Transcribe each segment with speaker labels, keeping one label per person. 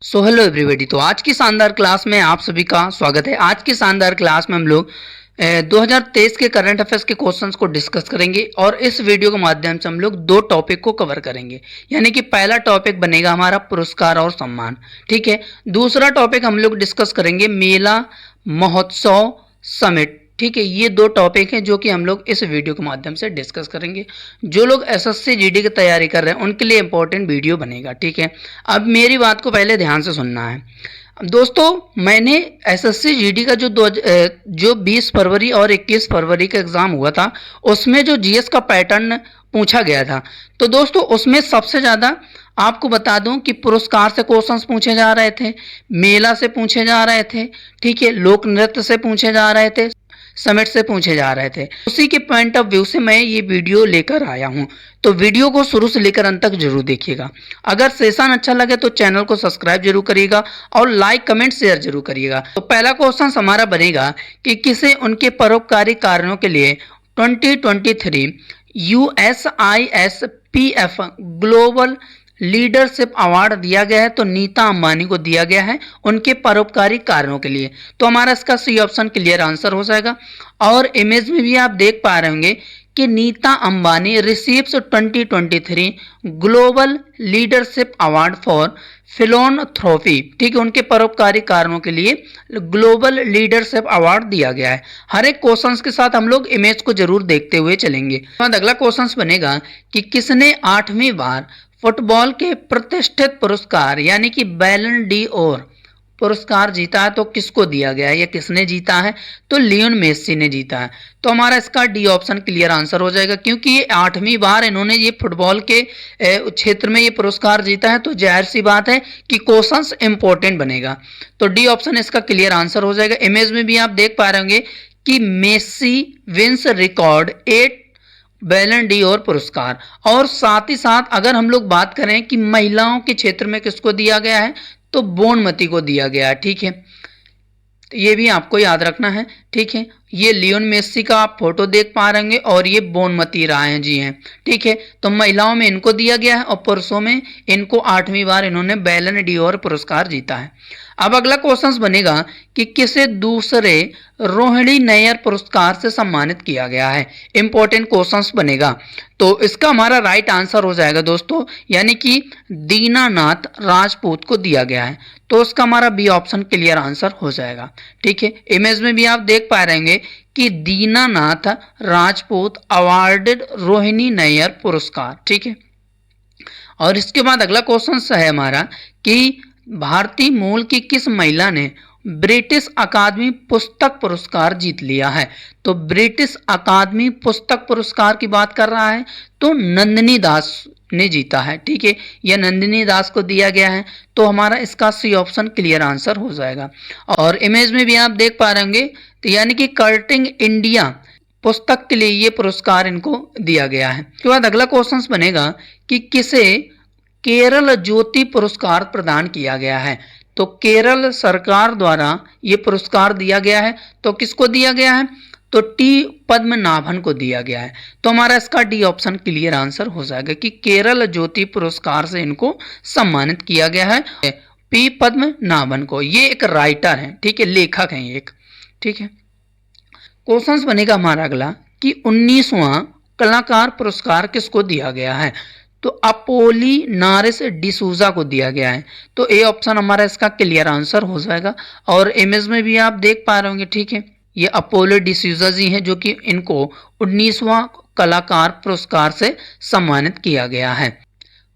Speaker 1: So hello everybody. तो आज की शानदार क्लास में आप सभी का स्वागत है। आज की शानदार क्लास में हम लोग 2023 के करंट अफेयर्स के क्वेश्चंस को डिस्कस करेंगे और इस वीडियो के माध्यम से हम लोग दो टॉपिक को कवर करेंगे। यानी कि पहला टॉपिक बनेगा हमारा पुरस्कार और सम्मान, ठीक है। दूसरा टॉपिक हम लोग डिस्कस करेंगे मेला महोत्सव समिट, ठीक है। ये दो टॉपिक हैं जो कि हम लोग इस वीडियो के माध्यम से डिस्कस करेंगे। जो लोग एसएससी जीडी की तैयारी कर रहे हैं उनके लिए इंपॉर्टेंट वीडियो बनेगा, ठीक है। अब मेरी बात को पहले ध्यान से सुनना है दोस्तों। मैंने एसएससी जीडी का जो 20 फरवरी और 21 फरवरी का एग्ज़ाम हुआ था उसमें जो जीएस का पैटर्न पूछा गया था, तो दोस्तों उसमें सबसे ज़्यादा आपको बता दूं कि पुरस्कार से क्वेश्चंस पूछे जा रहे थे, मेला से पूछे जा रहे थे, ठीक है, लोक नृत्य से पूछे जा रहे थे, समिट से पूछे जा रहे थे। उसी के पॉइंट ऑफ व्यू से मैं ये वीडियो लेकर आया हूँ। तो वीडियो को शुरू से लेकर अंत तक जरूर देखिएगा। अगर सेशन अच्छा लगे तो चैनल को सब्सक्राइब जरूर करिएगा और लाइक कमेंट शेयर जरूर करिएगा। तो पहला क्वेश्चन हमारा बनेगा कि किसे उनके परोपकारी कार्यों के लिए 2023 USISPF ग्लोबल लीडरशिप अवार्ड दिया गया है? तो नीता अंबानी को दिया गया है उनके परोपकारी कार्यों के लिए। तो हमारा इसका सी ऑप्शन क्लियर आंसर हो जाएगा। और इमेज में भी आप देख पा रहे होंगे कि Nita Ambani receives 2023 global leadership award for philanthropy, ठीक है। उनके परोपकारी कार्यों के लिए ग्लोबल लीडरशिप अवार्ड दिया गया है। हर एक क्वेश्चंस के साथ हम लोग इमेज को जरूर देखते हुए चलेंगे। अगला क्वेश्चन बनेगा कि किसने 8वीं बार फुटबॉल के प्रतिष्ठित पुरस्कार यानी कि बैलन डी और पुरस्कार जीता है? तो किसको दिया गया है या किसने जीता है? तो लियोन मेसी ने जीता है। तो हमारा इसका डी ऑप्शन क्लियर आंसर हो जाएगा, क्योंकि ये 8वीं बार इन्होंने ये फुटबॉल के क्षेत्र में ये पुरस्कार जीता है। तो जाहिर सी बात है कि क्वेश्चंस इंपॉर्टेंट बनेगा। तो डी ऑप्शन इसका क्लियर आंसर हो जाएगा। इमेज में भी आप देख पा रहे होंगे कि मेसी विंस रिकॉर्ड 8 बैलन डी और पुरस्कार। और साथ ही साथ अगर हम लोग बात करें कि महिलाओं के क्षेत्र में किसको दिया गया है, तो बोनमती को दिया गया है, ठीक है। तो ये भी आपको याद रखना है, ठीक है। ये लियोन मेसी का आप फोटो देख पा रहे होंगे और ये बोनमती राय जी हैं, ठीक है। तो महिलाओं में इनको दिया गया है और पुरुषों में इनको 8वीं बार इन्होंने बैलन डी और पुरस्कार जीता है। अब अगला क्वेश्चन बनेगा कि किसे दूसरे रोहिणी नैयर पुरस्कार से सम्मानित किया गया है? इंपॉर्टेंट क्वेश्चंस बनेगा। तो इसका हमारा राइट आंसर हो जाएगा दोस्तों, यानी कि दीनानाथ राजपूत को दिया गया है। तो इसका हमारा बी ऑप्शन क्लियर आंसर हो जाएगा, ठीक है। इमेज में भी आप देख पा रहे होंगे कि दीनानाथ राजपूत अवार्डेड रोहिणी नैयर पुरस्कार, ठीक है। और इसके बाद अगला क्वेश्चन है हमारा कि भारतीय मूल की किस महिला ने ब्रिटिश अकादमी पुस्तक पुरस्कार जीत लिया है? तो ब्रिटिश अकादमी पुस्तक पुरस्कार की बात कर रहा है तो नंदिनी दास ने जीता है, ठीक है। यह नंदिनी दास को दिया गया है। तो हमारा इसका सी ऑप्शन क्लियर आंसर हो जाएगा। और इमेज में भी आप देख पा रहे होंगे, तो यानी कि कर्टिंग इंडिया पुस्तक के लिए ये पुरस्कार इनको दिया गया है। उसके बाद अगला क्वेश्चन बनेगा कि किसे केरल ज्योति पुरस्कार प्रदान किया गया है? तो केरल सरकार द्वारा ये पुरस्कार दिया गया है। तो किसको दिया गया है? तो टी पद्मनाभन को दिया गया है। तो हमारा इसका डी ऑप्शन क्लियर आंसर हो जाएगा कि केरल ज्योति पुरस्कार से इनको सम्मानित किया गया है पी पद्मनाभन को। ये एक राइटर हैं, ठीक है, लेखक हैं एक, ठीक है। क्वेश्चन बनेगा हमारा अगला कि 19वां कलाकार पुरस्कार किसको दिया गया है? तो अपोलिनारिस डिसूजा को दिया गया है। तो ए ऑप्शन हमारा इसका क्लियर आंसर हो जाएगा। और इमेज में भी आप देख पा रहे होंगे, ठीक है, ये अपोलो डिसूजा जी हैं जो कि इनको 19वां कलाकार पुरस्कार से सम्मानित किया गया है।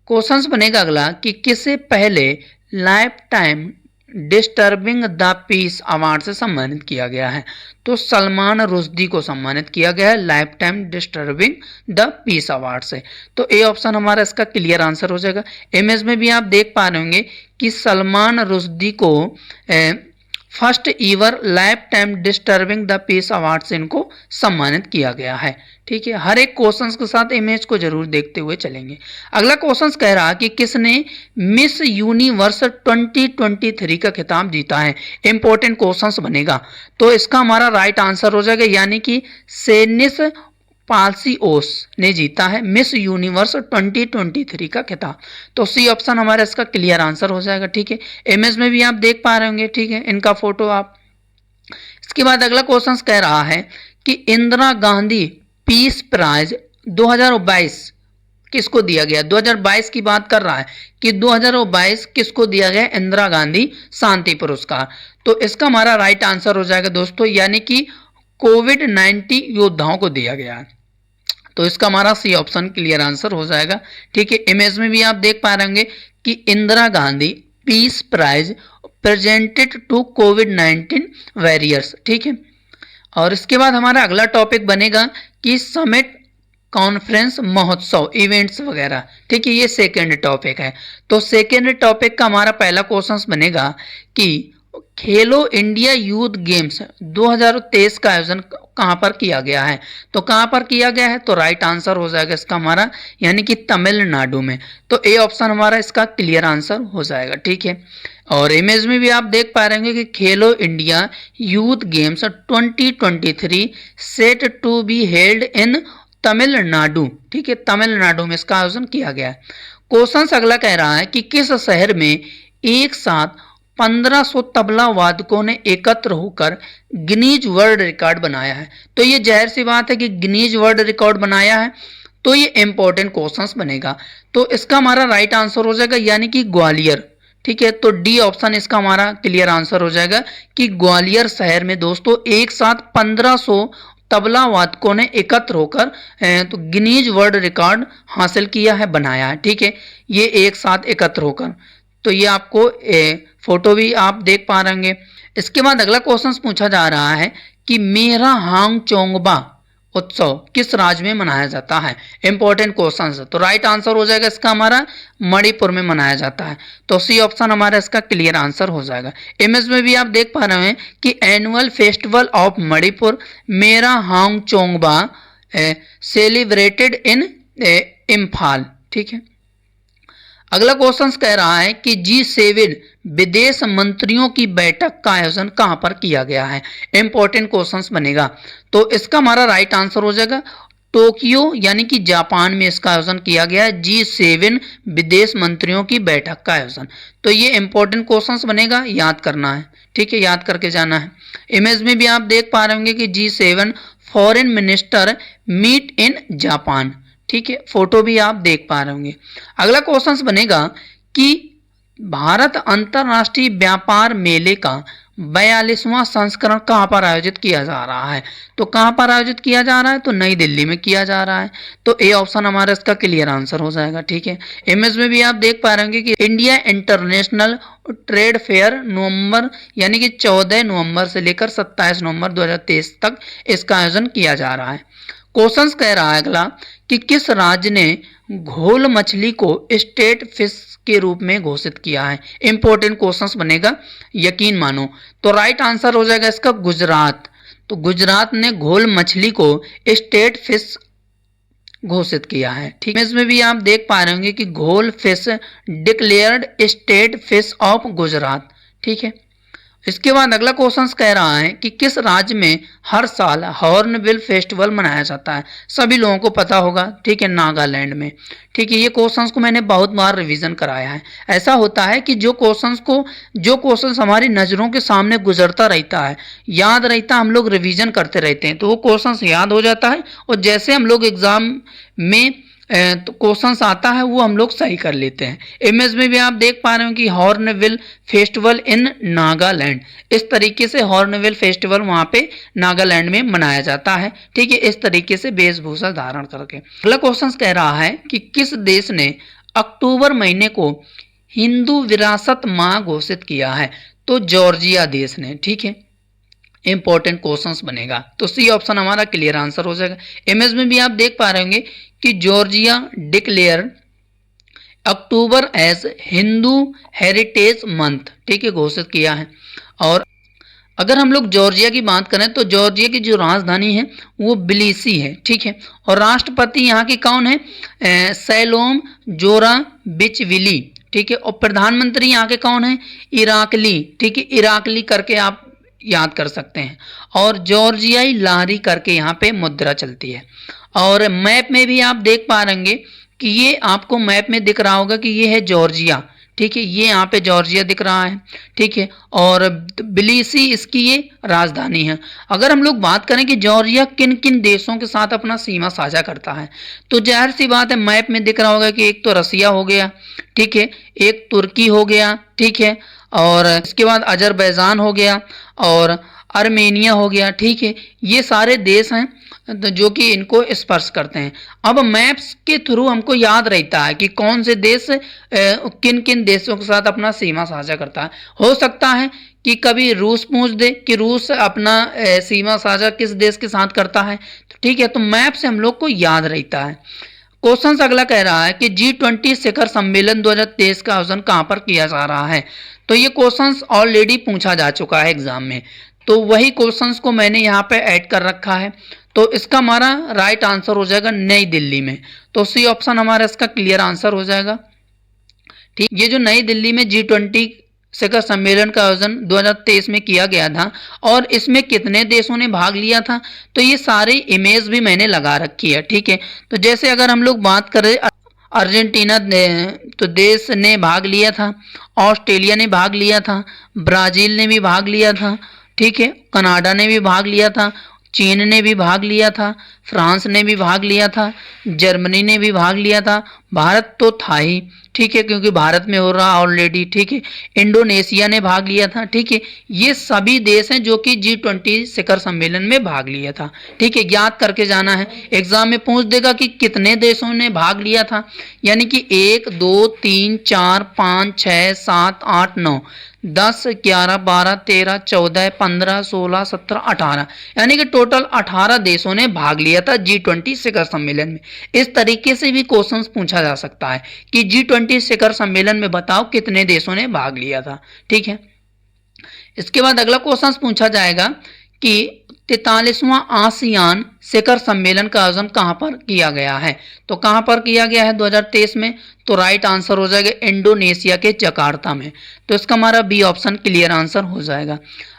Speaker 1: क्वेश्चंस बनेगा अगला कि किसे पहले life time disturbing the peace award से सम्मानित किया गया है? तो सलमान रुश्दी को सम्मानित किया गया है life time disturbing the peace award से। तो ए ऑप्शन हमारा इसका क्लियर आंसर हो जाएगा। इमेज में भी आप देख पा रहे होंगे कि सलमान रुश्दी को first ईवर life time disturbing the peace award से इनको सम्मानित किया गया है, ठीक है। हर एक क्वेश्चंस के साथ इमेज को जरूर देखते हुए चलेंगे। अगला क्वेश्चंस कह रहा कि किसने मिस यूनिवर्स 2023 का खिताब जीता है? इंपॉर्टेंट क्वेश्चंस बनेगा। तो इसका हमारा राइट आंसर हो जाएगा, यानी कि सेनिस पाल्सिओस ने जीता है मिस यूनिवर्स 2023 का खिताब। तो सी ऑप्शन हमारा इसका क्लियर आंसर हो जाएगा। ठीक है, इमेज में भी आप देख पा रहे होंगे। ठीक है, इनका फोटो आप। इसके बाद अगला क्वेश्चन कह रहा है कि इंदिरा गांधी पीस प्राइज 2022 किसको दिया गया। 2022 की बात कर रहा है कि 2022 किसको दिया गया इंदिरा गांधी शांति पुरस्कार। तो इसका हमारा राइट आंसर हो जाएगा दोस्तों, यानी कि कोविड-19 योद्धाओं को दिया गया है। तो इसका हमारा सी ऑप्शन क्लियर आंसर हो जाएगा। ठीक है, इमेज में भी आप देख पा रहे होंगे कि Indira Gandhi peace prize presented to कोविड-19 वॉरियर्स। ठीक है, और इसके बाद हमारा अगला टॉपिक बनेगा कि समिट, कॉन्फ्रेंस, महोत्सव, इवेंट्स वगैरह। ठीक है, ये सेकेंड टॉपिक है। तो सेकेंड टॉपिक का हमारा पहला क्वेश्चन बनेगा कि खेलो इंडिया यूथ गेम्स 2023 का आयोजन कहाँ पर किया गया है। तो कहाँ पर किया गया है, तो राइट आंसर हो जाएगा इसका हमारा, यानी कि तमिलनाडु में। तो ए ऑप्शन हमारा इसका क्लियर आंसर हो जाएगा। ठीक है, और इमेज में भी आप देख पा रहे हैं कि Khelo India youth games 2023 set to be held in Tamil Nadu. ठीक है, तमिलनाडु में इसका आयोजन किया गया है। क्वेश्चन अगला कह रहा है कि किस शहर में एक साथ 1500 तबला वादकों ने एकत्र होकर गिनीज वर्ल्ड रिकॉर्ड बनाया है। तो ये जाहिर सी बात है कि गिनीज वर्ल्ड रिकॉर्ड बनाया है, तो ये इंपॉर्टेंट क्वेश्चंस बनेगा। तो इसका हमारा राइट आंसर हो जाएगा, यानी कि ग्वालियर। ठीक है, तो डी ऑप्शन इसका हमारा क्लियर आंसर हो जाएगा कि ग्वालियर शहर में दोस्तों एक साथ 1500 तबला वादकों ने एकत्र होकर तो गिनीज वर्ल्ड रिकॉर्ड हासिल किया है, बनाया है। ठीक है, ये एक साथ एकत्र होकर, तो ये आपको फोटो भी आप देख पा रहे होंगे। इसके बाद अगला क्वेश्चन पूछा जा रहा है कि मेरा हांग चोंगबा उत्सव किस राज्य में मनाया जाता है। इंपॉर्टेंट क्वेश्चन है, तो राइट आंसर हो जाएगा इसका हमारा मणिपुर में मनाया जाता है। तो सी ऑप्शन हमारा इसका क्लियर आंसर हो जाएगा। इमेज में भी आप देख पा रहे हैं कि एनुअल फेस्टिवल ऑफ मणिपुर मेरा Hong Chongba celebrated in Imphal. ठीक है, अगला क्वेश्चन कह रहा है कि G7 विदेश मंत्रियों की बैठक का आयोजन कहां पर किया गया है। इंपॉर्टेंट क्वेश्चन बनेगा, तो इसका हमारा राइट आंसर हो जाएगा टोक्यो, यानी कि जापान में इसका आयोजन किया गया है। G7 विदेश मंत्रियों की बैठक का आयोजन, तो ये इंपॉर्टेंट क्वेश्चन बनेगा, याद करना है। ठीक है, याद करके जाना है। इमेज में भी आप देख पा रहे होंगे कि G7 foreign minister meet in Japan. ठीक है, फोटो भी आप देख पा रहे होंगे। अगला क्वेश्चन बनेगा कि भारत अंतर्राष्ट्रीय व्यापार मेले का 42वां संस्करण कहां पर आयोजित किया जा रहा है। तो कहां पर आयोजित किया जा रहा है, तो नई दिल्ली में किया जा रहा है। तो ए ऑप्शन हमारा इसका क्लियर आंसर हो जाएगा। ठीक है, इमेज में भी आप देख पा रहे होंगे कि इंडिया इंटरनेशनल ट्रेड फेयर नवंबर, यानी कि 14 नवंबर से लेकर 27 नवंबर 2023 तक इसका आयोजन किया जा रहा है। क्वेश्चन कह रहा है अगला कि किस राज्य ने घोल मछली को स्टेट फिश के रूप में घोषित किया है। इंपॉर्टेंट क्वेश्चंस बनेगा, यकीन मानो। तो राइट आंसर हो जाएगा इसका गुजरात। तो गुजरात ने घोल मछली को स्टेट फिश घोषित किया है। ठीक है, इसमें भी आप देख पा रहे होंगे कि घोल fish declared state fish of Gujarat. ठीक है, इसके बाद अगला क्वेश्चन कह रहा है कि किस राज्य में हर साल हॉर्नबिल फेस्टिवल मनाया जाता है। सभी लोगों को पता होगा। ठीक है, नागालैंड में। ठीक है, ये क्वेश्चंस को मैंने बहुत बार रिवीजन कराया है। ऐसा होता है कि जो क्वेश्चंस हमारी नज़रों के सामने गुजरता रहता है, याद रहता है, हम लोग रिवीजन करते रहते हैं, तो वो क्वेश्चंस याद हो जाता है, और जैसे हम लोग एग्जाम में तो क्वेश्चंस आता है वो हम लोग सही कर लेते हैं। इमेज में भी आप देख पा रहे हो कि हॉर्नबिल फेस्टिवल इन नागालैंड, इस तरीके से हॉर्नबिल फेस्टिवल वहाँ पे नागालैंड में मनाया जाता है। ठीक है, इस तरीके से वेशभूषा धारण करके। अगला क्वेश्चन कह रहा है कि किस देश ने अक्टूबर महीने को हिंदू विरासत माह घोषित किया है। तो जॉर्जिया देश ने। ठीक है, इंपॉर्टेंट क्वेश्चंस बनेगा, तो सी ऑप्शन हमारा क्लियर आंसर हो जाएगा। इमेज में भी आप देख पा रहे होंगे कि जॉर्जिया डिक्लेयर अक्टूबर एज हिंदू हेरिटेज मंथ। ठीक है, घोषित किया है। और अगर हम लोग जॉर्जिया की बात करें तो जॉर्जिया की जो राजधानी है वो बिलिसी है। ठीक है, और राष्ट्रपति यहाँ के कौन है, सैलोम जोराबिचविली। ठीक है, और प्रधानमंत्री यहाँ के कौन है, इराकली। ठीक है, इराकली करके आप याद कर सकते हैं। और जॉर्जियाई लारी करके यहाँ पे मुद्रा चलती है। और मैप में भी आप देख पा रहेंगे कि ये आपको मैप में दिख रहा होगा कि ये है जॉर्जिया, ठीक है, ये यहाँ पे जॉर्जिया दिख रहा है, ठीक है। और बिलीसी इसकी ये राजधानी है। अगर हम लोग बात करें कि जॉर्जिया किन किन देशों के साथ अपना सीमा साझा करता है, तो जाहिर सी बात है मैप में दिख रहा होगा कि एक तो रसिया हो गया, ठीक है, एक तुर्की हो गया, ठीक है, और इसके बाद अजरबैजान हो गया और आर्मेनिया हो गया, ठीक है। ये सारे देश हैं जो कि इनको स्पर्श करते हैं। अब मैप्स के थ्रू हमको याद रहता है कि कौन से देश किन किन देशों के साथ अपना सीमा साझा करता है। हो सकता है कि कभी रूस पूछ दे कि रूस अपना सीमा साझा किस देश के साथ करता है, तो ठीक है, तो मैप से हम लोग को याद रहता है। क्वेश्चन अगला कह रहा है कि G20 शिखर सम्मेलन 2023 का आयोजन कहाँ पर किया जा रहा है। तो ये क्वेश्चंस ऑलरेडी पूछा जा चुका है एग्जाम में, तो वही क्वेश्चंस को मैंने यहाँ पे ऐड कर रखा है। तो इसका हमारा राइट आंसर हो जाएगा नई दिल्ली में। तो सी ऑप्शन हमारा इसका क्लियर आंसर हो जाएगा। ठीक, ये जो नई दिल्ली में G20 शिखर सम्मेलन का आयोजन 2023 में किया गया था और इसमें कितने देशों ने भाग लिया था, तो ये सारी इमेज भी मैंने लगा रखी है, ठीक है। तो जैसे अगर हम लोग बात करें अर्जेंटीना तो देश ने भाग लिया था, ऑस्ट्रेलिया ने भाग लिया था, ब्राज़ील ने भी भाग लिया था, ठीक है, कनाडा ने भी भाग लिया था, चीन ने भी भाग लिया था, फ्रांस ने भी भाग लिया था, जर्मनी ने भी भाग लिया था, भारत तो था ही, ठीक है, क्योंकि भारत में हो रहा ऑलरेडी, ठीक है, इंडोनेशिया ने भाग लिया था, ठीक है। ये सभी देश हैं जो कि G20 शिखर सम्मेलन में भाग लिया था, ठीक है। याद करके जाना है, एग्जाम में पूछ देगा कि कितने देशों ने भाग लिया था, यानी कि 1 2 3 4 5 6 7 8 9 10 11 12 13 14 15 16 17 18, यानी कि टोटल 18 देशों ने भाग लिया था G20 शिखर सम्मेलन में। इस तरीके से भी क्वेश्चंस पूछा जा सकता है कि G20 शिखर सम्मेलन में बताओ कितने देशों ने भाग लिया था, ठीक है। इसके बाद अगला क्वेश्चन पूछा जाएगा कि 43वां आसियान शिखर सम्मेलन का आयोजन कहां पर किया गया है। तो कहां पर किया गया है 2023 में, तो राइट आंसर हो जाएगा इंडोनेशिया के जकार्ता में। तो इसका हमारा बी ऑप्शन क्लियर आंसर हो जाएगा।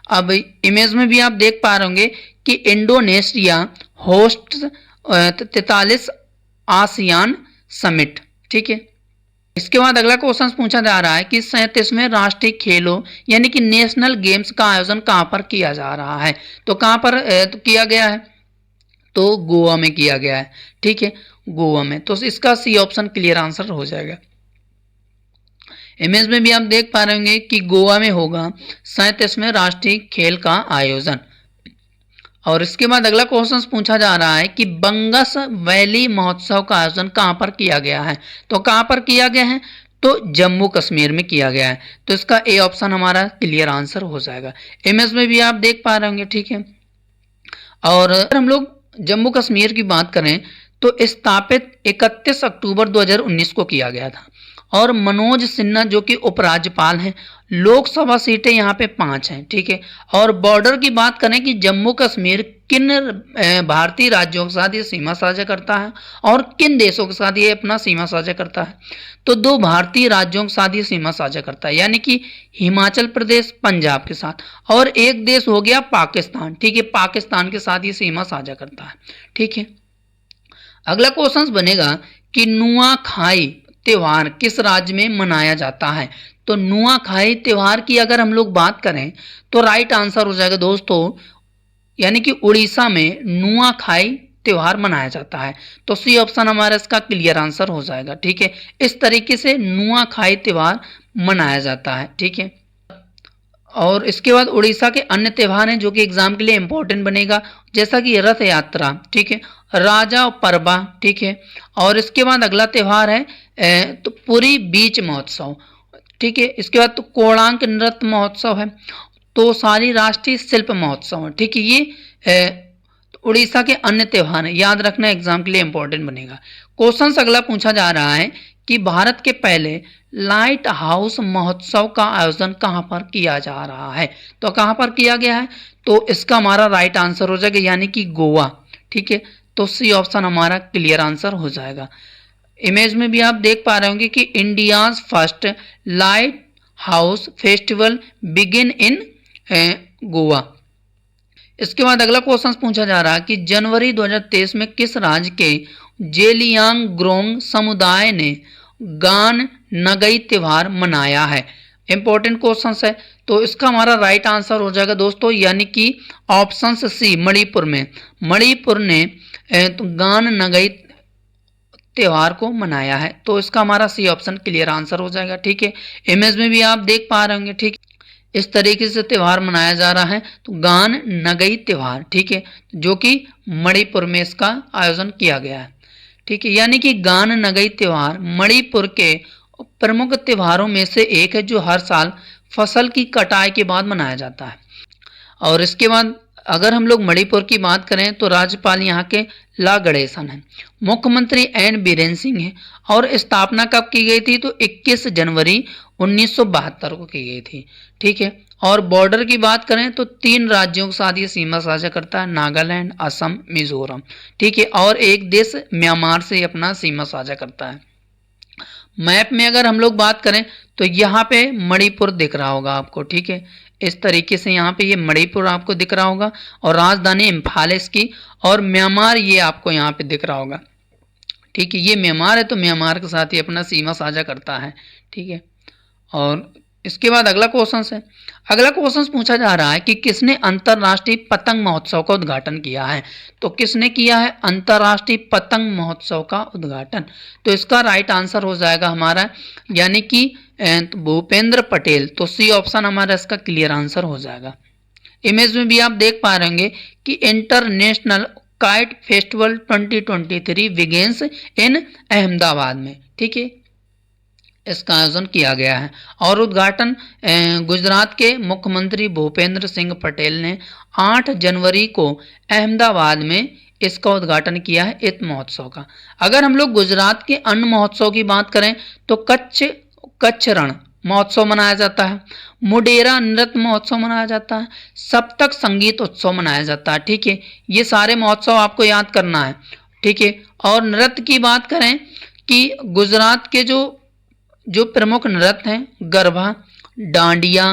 Speaker 1: अब इमेज में भी आप देख पा रहे होंगे कि इंडोनेशिया होस्ट 43 आसियान समिट, ठीक है। इसके बाद अगला क्वेश्चन पूछा जा रहा है कि 37वें राष्ट्रीय खेलों यानी कि नेशनल गेम्स का आयोजन कहां पर किया जा रहा है। तो कहां पर तो किया गया है, तो गोवा में किया गया है, ठीक है, गोवा में। तो इसका सी ऑप्शन क्लियर आंसर हो जाएगा। इमेज में भी आप देख पा रहे होंगे कि गोवा में होगा 37वें राष्ट्रीय खेल का आयोजन। और इसके बाद अगला क्वेश्चन पूछा जा रहा है कि बंगस वैली महोत्सव का आयोजन कहां पर किया गया है। तो कहां पर किया गया है, तो जम्मू कश्मीर में किया गया है। तो इसका ए ऑप्शन हमारा क्लियर आंसर हो जाएगा। इमेज में भी आप देख पा रहे होंगे, ठीक है। और अगर हम लोग जम्मू कश्मीर की बात करें तो स्थापित 31 अक्टूबर 2019 को किया गया था और मनोज सिन्हा जो कि उपराज्यपाल हैं। लोकसभा सीटें यहाँ पे 5 हैं, ठीक है। और बॉर्डर की बात करें कि जम्मू कश्मीर किन भारतीय राज्यों के साथ ये सीमा साझा करता है और किन देशों के साथ ये अपना सीमा साझा करता है, तो 2 भारतीय राज्यों के साथ ये सीमा साझा करता है, यानी कि हिमाचल प्रदेश पंजाब के साथ, और एक देश हो गया पाकिस्तान, ठीक है, पाकिस्तान के साथ ये सीमा साझा करता है, ठीक है। अगला क्वेश्चन बनेगा कि नुआखाई त्योहार किस राज्य में मनाया जाता है। तो नुआखाई त्योहार की अगर हम लोग बात करें तो राइट आंसर हो जाएगा दोस्तों, यानी कि उड़ीसा में नुआखाई त्योहार मनाया जाता है। तो सी ऑप्शन हमारा इसका क्लियर आंसर हो जाएगा, ठीक है। इस तरीके से नुआखाई त्योहार मनाया जाता है, ठीक है। और इसके बाद उड़ीसा के अन्य त्योहार हैं जो कि एग्जाम के लिए इंपॉर्टेंट बनेगा, जैसा कि रथ यात्रा, ठीक है, राजा परबा, ठीक है। और इसके बाद अगला त्योहार है तो पुरी बीच महोत्सव, ठीक है। इसके बाद तो कोणार्क नृत्य महोत्सव है, तो सारी राष्ट्रीय शिल्प महोत्सव है, ठीक है। ये उड़ीसा के अन्य त्योहार है, याद रखना एग्जाम के लिए इंपॉर्टेंट बनेगा। क्वेश्चन अगला पूछा जा रहा है कि भारत के पहले लाइट हाउस महोत्सव का आयोजन कहां पर किया जा रहा है। तो कहां पर किया गया है, तो इसका हमारा राइट आंसर हो जाएगा, यानी कि गोवा, ठीक है। तो सी ऑप्शन हमारा क्लियर आंसर हो जाएगा। इमेज में भी आप देख पा रहे होंगे कि India's first light house festival begin in Goa. इसके बाद अगला क्वेश्चन पूछा जा रहा है कि जनवरी 2023 में किस राज्य के जेलियांगरोंग समुदाय ने गान नगई त्योहार मनाया है। इंपॉर्टेंट क्वेश्चन है। तो इसका हमारा राइट आंसर हो जाएगा दोस्तों, यानी कि ऑप्शन सी मणिपुर में। मणिपुर ने गान नगई त्योहार को मनाया है। तो इसका हमारा सी ऑप्शन क्लियर आंसर हो जाएगा। ठीक है, इमेज में भी आप देख पा रहे होंगे। ठीक, इस तरीके से त्योहार मनाया जा रहा है, तो गान नगई त्योहार, ठीक है, जो कि मणिपुर में इसका आयोजन किया गया है। ठीक है, यानी कि गान नगई त्योहार मणिपुर के प्रमुख त्योहारों में से एक है, जो हर साल फसल की कटाई के बाद मनाया जाता है। और इसके बाद अगर हम लोग मणिपुर की बात करें तो राज्यपाल यहाँ के ला गणेशन है, मुख्यमंत्री एन बीरेन सिंह है, और स्थापना कब की गई थी तो 21 जनवरी 1972 को की गई थी। ठीक है, और बॉर्डर की बात करें तो 3 राज्यों के साथ ये सीमा साझा करता है, नागालैंड, असम, मिजोरम। ठीक है, और एक देश म्यांमार से अपना सीमा साझा करता है। मैप में अगर हम लोग बात करें तो यहाँ पे मणिपुर दिख रहा होगा आपको। ठीक है, इस तरीके से यहाँ पे ये मणिपुर आपको दिख रहा होगा, और राजधानी इम्फाल है इसकी, और म्यांमार ये आपको यहाँ पे दिख रहा होगा। ठीक है, ये म्यांमार है, तो म्यांमार के साथ ही अपना सीमा साझा करता है। ठीक है, और इसके बाद अगला क्वेश्चन है। अगला क्वेश्चन पूछा जा रहा है कि किसने अंतर्राष्ट्रीय पतंग महोत्सव का उद्घाटन किया है। तो किसने किया है अंतर्राष्ट्रीय पतंग महोत्सव का उद्घाटन। तो इसका राइट आंसर हो जाएगा हमारा, यानी कि भूपेंद्र पटेल। तो सी ऑप्शन हमारा इसका क्लियर आंसर हो जाएगा। इमेज में भी आप देख पा रहे होंगे कि इंटरनेशनल काइट फेस्टिवल 2023 बिगेंस इन अहमदाबाद में। ठीक है, इसका आयोजन किया गया है, और उद्घाटन गुजरात के मुख्यमंत्री भूपेंद्र सिंह पटेल ने 8 जनवरी को अहमदाबाद में इसका उद्घाटन किया है इस महोत्सव का। अगर हम लोग गुजरात के अन्य महोत्सव की बात करें तो कच्छ रण महोत्सव मनाया जाता है, मुडेरा नृत्य महोत्सव मनाया जाता है, सप्तक संगीत उत्सव मनाया जाता है। ठीक है, ये सारे महोत्सव आपको याद करना है। ठीक है, और नृत्य की बात करें कि गुजरात के जो प्रमुख नृत्य हैं, गरबा, डांडिया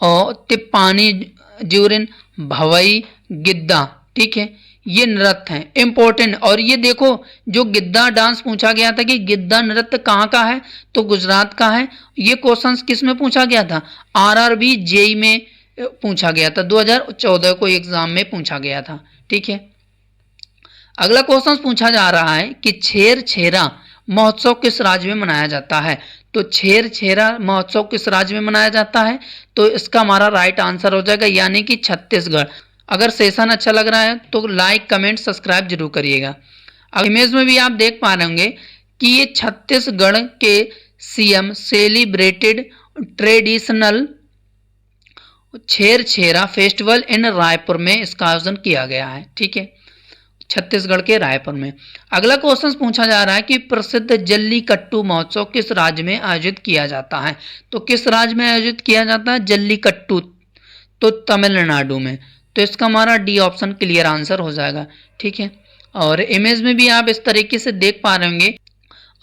Speaker 1: और तिप्पानी ज्यूरिन, भवई, गिद्दा। ठीक है, ये नृत्य हैं इम्पोर्टेंट। और ये देखो, जो गिद्दा डांस पूछा गया था कि गिद्दा नृत्य कहाँ का है, तो गुजरात का है। ये क्वेश्चन किस में पूछा गया था, आरआरबी जेई में पूछा गया था, 2014 को एग्जाम में पूछा गया था। ठीक है, अगला क्वेश्चन पूछा जा रहा है कि छेर छेरा महोत्सव किस राज्य में मनाया जाता है। तो छेर छेरा महोत्सव किस राज्य में मनाया जाता है, तो इसका हमारा राइट आंसर हो जाएगा, यानी कि छत्तीसगढ़। अगर सेशन अच्छा लग रहा है तो लाइक, कमेंट, सब्सक्राइब जरूर करिएगा। अब इमेज में भी आप देख पा रहे होंगे कि ये छत्तीसगढ़ के CM celebrated traditional Chher Chhera festival in Raipur में इसका आयोजन किया गया है। ठीक है, छत्तीसगढ़ के रायपुर में। अगला क्वेश्चन पूछा जा रहा है कि प्रसिद्ध जल्लीकट्टू महोत्सव किस राज्य में आयोजित किया जाता है। तो किस राज्य में आयोजित किया जाता है जल्लीकट्टू, तो तमिलनाडु में। तो इसका हमारा डी ऑप्शन क्लियर आंसर हो जाएगा। ठीक है, और इमेज में भी आप इस तरीके से देख पा रहे होंगे,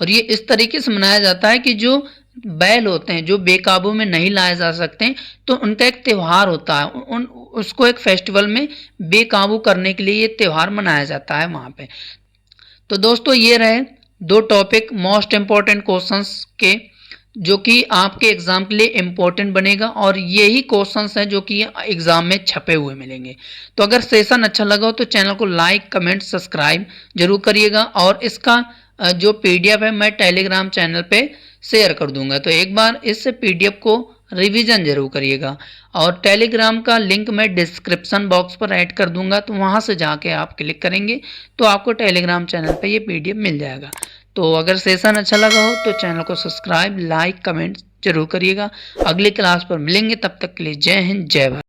Speaker 1: और ये इस तरीके से मनाया जाता है कि जो बैल होते हैं जो बेकाबू में नहीं लाए जा सकते, तो उनका एक त्यौहार होता है, उसको एक फेस्टिवल में बेकाबू करने के लिए ये त्यौहार मनाया जाता है वहाँ पे। तो दोस्तों ये रहे 2 टॉपिक मोस्ट इम्पॉर्टेंट क्वेश्चंस के, जो कि आपके एग्जाम के लिए इम्पोर्टेंट बनेगा, और यही क्वेश्चंस हैं जो कि एग्जाम में छपे हुए मिलेंगे। तो अगर सेशन अच्छा लगा हो तो चैनल को लाइक, कमेंट, सब्सक्राइब जरूर करिएगा, और इसका जो पीडीएफ है मैं टेलीग्राम चैनल पे शेयर कर दूंगा, तो एक बार इस पीडीएफ को रिवीजन जरूर करिएगा। और टेलीग्राम का लिंक मैं डिस्क्रिप्शन बॉक्स पर ऐड कर दूंगा, तो वहां से जाके आप क्लिक करेंगे तो आपको टेलीग्राम चैनल पे ये पीडीएफ मिल जाएगा। तो अगर सेशन अच्छा लगा हो तो चैनल को सब्सक्राइब, लाइक, कमेंट जरूर करिएगा। अगली क्लास पर मिलेंगे, तब तक के लिए जय हिंद, जय भारत।